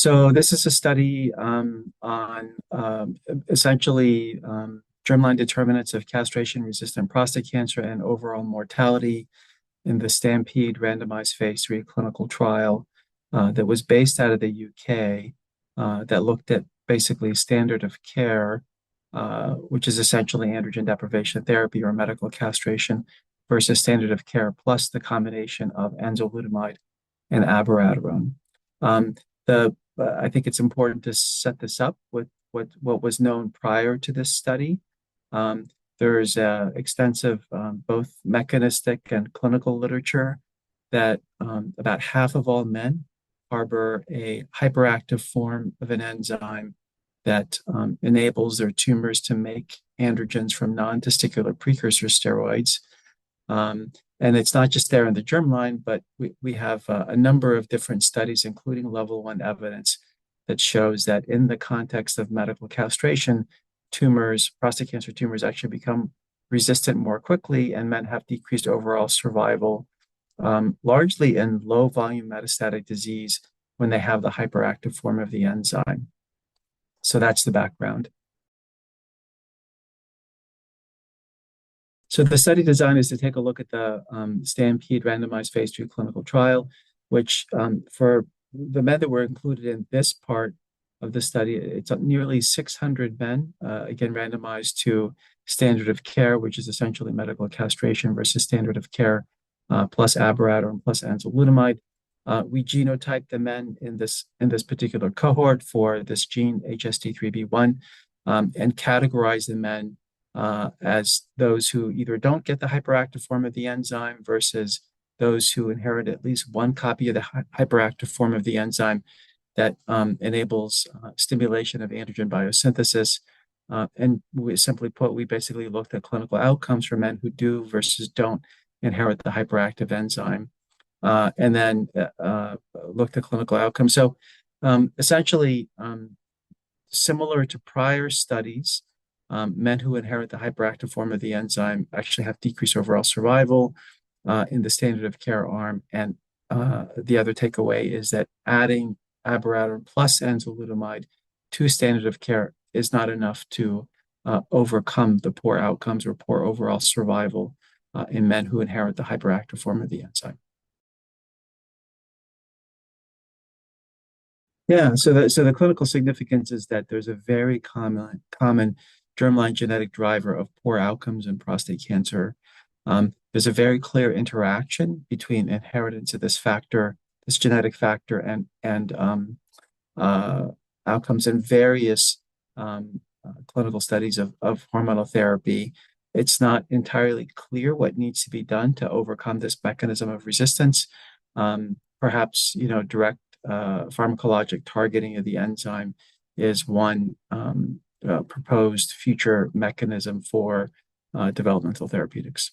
So this is a study on essentially germline determinants of castration-resistant prostate cancer and overall mortality in the STAMPEDE randomized phase 3 clinical trial that was based out of the UK that looked at basically standard of care, which is essentially androgen deprivation therapy or medical castration versus standard of care plus the combination of enzalutamide and abiraterone. I think it's important to set this up with what was known prior to this study. There's extensive both mechanistic and clinical literature that about half of all men harbor a hyperactive form of an enzyme that enables their tumors to make androgens from non-testicular precursor steroids. And it's not just there in the germline, but we have a number of different studies, including level 1 evidence, that shows that in the context of medical castration, prostate cancer tumors actually become resistant more quickly, and men have decreased overall survival, largely in low volume metastatic disease when they have the hyperactive form of the enzyme. So that's the background. So the study design is to take a look at the STAMPEDE randomized phase 2 clinical trial, which for the men that were included in this part of the study, it's nearly 600 men, again, randomized to standard of care, which is essentially medical castration versus standard of care plus abiraterone plus enzalutamide. We genotyped the men in this particular cohort for this gene HSD3B1 and categorized the men as those who either don't get the hyperactive form of the enzyme versus those who inherit at least one copy of the hyperactive form of the enzyme that enables stimulation of androgen biosynthesis. And simply put, we basically looked at clinical outcomes for men who do versus don't inherit the hyperactive enzyme, and then looked at clinical outcomes. So essentially, similar to prior studies, men who inherit the hyperactive form of the enzyme actually have decreased overall survival in the standard of care arm. And the other takeaway is that adding abiraterone plus enzalutamide to standard of care is not enough to overcome the poor outcomes or poor overall survival in men who inherit the hyperactive form of the enzyme. Yeah, so the clinical significance is that there's a very common germline genetic driver of poor outcomes in prostate cancer. There's a very clear interaction between inheritance of this factor, this genetic factor, and outcomes in various clinical studies of hormonal therapy. It's not entirely clear what needs to be done to overcome this mechanism of resistance. Perhaps, direct pharmacologic targeting of the enzyme is one proposed future mechanism for developmental therapeutics.